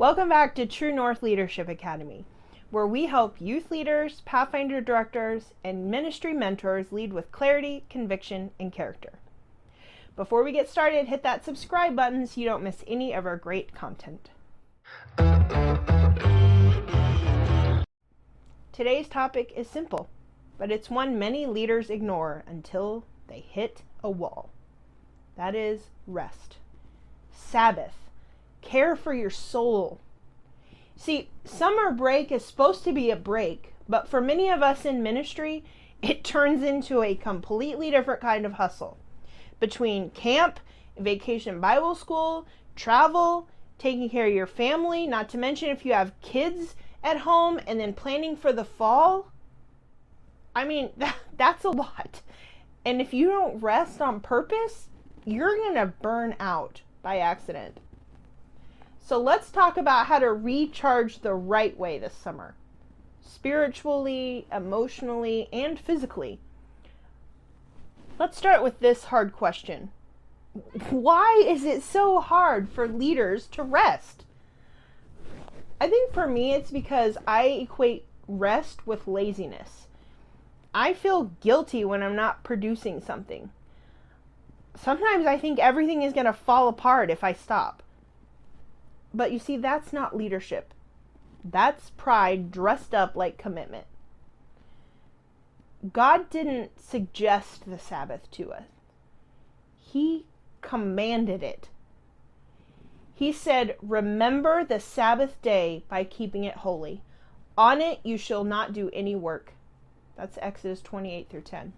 Welcome back to True North Leadership Academy, where we help youth leaders, Pathfinder directors, and ministry mentors lead with clarity, conviction, and character. Before we get started, hit that subscribe button so you don't miss any of our great content. Today's topic is simple, but it's one many leaders ignore until they hit a wall. That is rest. Sabbath. Care for your soul. See, summer break is supposed to be a break, but for many of us in ministry, it turns into a completely different kind of hustle. Between camp, vacation Bible school, travel, taking care of your family, not to mention if you have kids at home, and then planning for the fall. I mean, that's a lot. And if you don't rest on purpose, you're going to burn out by accident. So let's talk about how to recharge the right way this summer. Spiritually, emotionally, and physically. Let's start with this hard question. Why is it so hard for leaders to rest? I think for me it's because I equate rest with laziness. I feel guilty when I'm not producing something. Sometimes I think everything is going to fall apart if I stop. But you see, that's not leadership. That's pride dressed up like commitment. God didn't suggest the Sabbath to us. He commanded it. He said, "Remember the Sabbath day by keeping it holy. On it you shall not do any work." That's Exodus 28-10.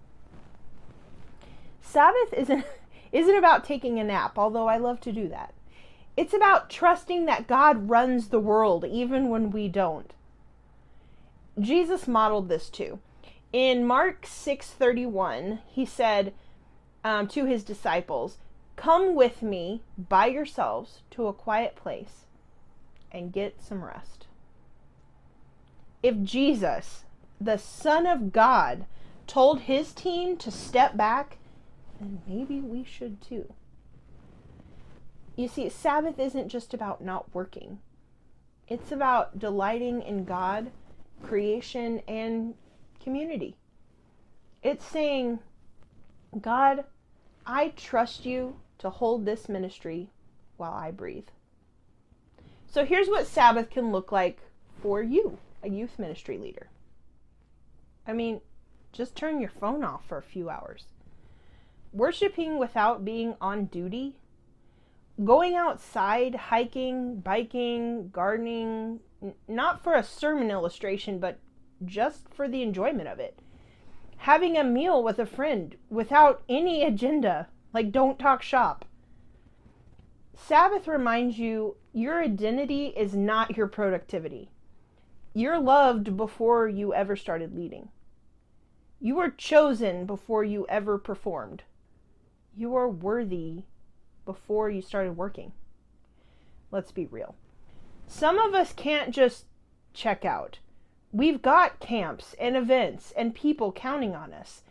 Sabbath isn't about taking a nap, although I love to do that. It's about trusting that God runs the world even when we don't. Jesus modeled this too. In Mark 6:31, he said to his disciples, "Come with me by yourselves to a quiet place and get some rest." If Jesus, the Son of God, told his team to step back, then maybe we should too. You see, Sabbath isn't just about not working. It's about delighting in God, creation, and community. It's saying, "God, I trust you to hold this ministry while I breathe." So here's what Sabbath can look like for you, a youth ministry leader. I mean, just turn your phone off for a few hours. Worshiping without being on duty. Going outside, hiking, biking, gardening, not for a sermon illustration, but just for the enjoyment of it. Having a meal with a friend without any agenda, like don't talk shop. Sabbath reminds you your identity is not your productivity. You're loved before you ever started leading. You were chosen before you ever performed. You are worthy before you started working. Let's be real. Some of us can't just check out. We've got camps and events and people counting on us.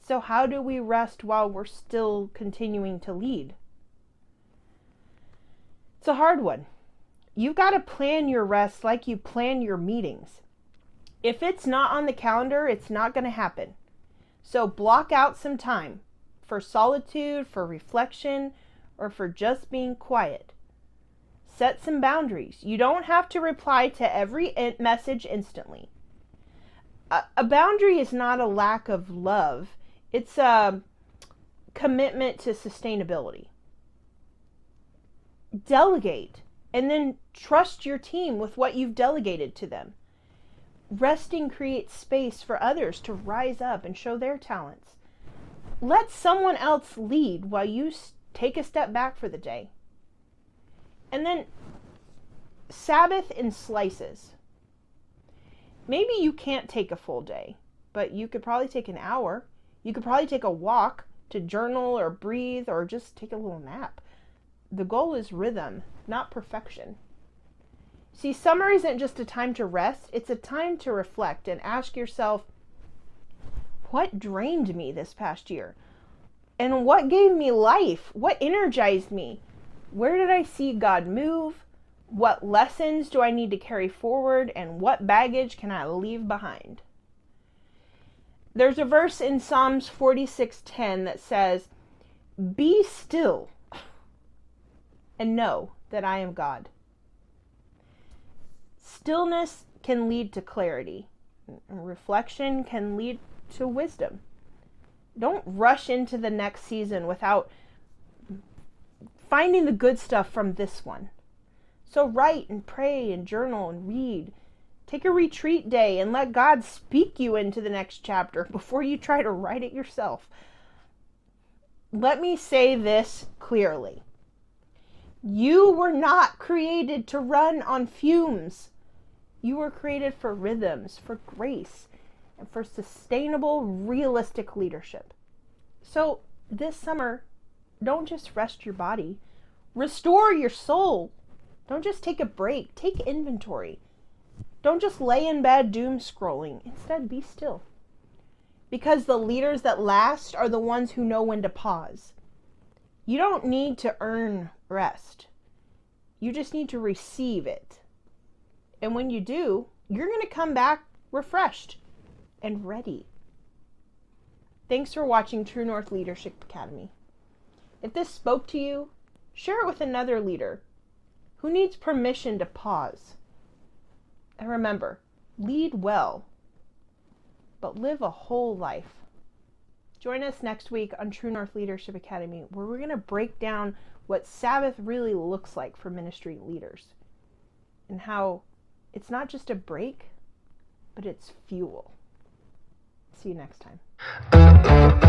So how do we rest while we're still continuing to lead? It's a hard one. You've got to plan your rest like you plan your meetings. If it's not on the calendar, it's not going to happen. So block out some time for solitude, for reflection, or for just being quiet. Set some boundaries. You don't have to reply to every message instantly. A boundary is not a lack of love. It's a commitment to sustainability. Delegate, and then trust your team with what you've delegated to them. Resting creates space for others to rise up and show their talents. Let someone else lead while you take a step back for the day. And then Sabbath in slices. Maybe you can't take a full day, but you could probably take an hour. You could probably take a walk to journal or breathe or just take a little nap. The goal is rhythm, not perfection. See, summer isn't just a time to rest, it's a time to reflect and ask yourself, what drained me this past year? And what gave me life? What energized me? Where did I see God move? What lessons do I need to carry forward, and what baggage can I leave behind? There's a verse in Psalms 46:10 that says, "Be still and know that I am God." Stillness can lead to clarity. Reflection can lead to wisdom. Don't rush into the next season without finding the good stuff from this one. So write and pray and journal and read. Take a retreat day and let God speak you into the next chapter before you try to write it yourself. Let me say this clearly. You were not created to run on fumes. You were created for rhythms, for grace, and for sustainable, realistic leadership. So this summer, don't just rest your body. Restore your soul. Don't just take a break. Take inventory. Don't just lay in bed doom scrolling. Instead, be still. Because the leaders that last are the ones who know when to pause. You don't need to earn rest. You just need to receive it. And when you do, you're going to come back refreshed and ready. Thanks for watching True North Leadership Academy. If this spoke to you, share it with another leader who needs permission to pause. And remember, lead well, but live a whole life. Join us next week on True North Leadership Academy, where we're going to break down what Sabbath really looks like for ministry leaders and how it's not just a break, but it's fuel. See you next time.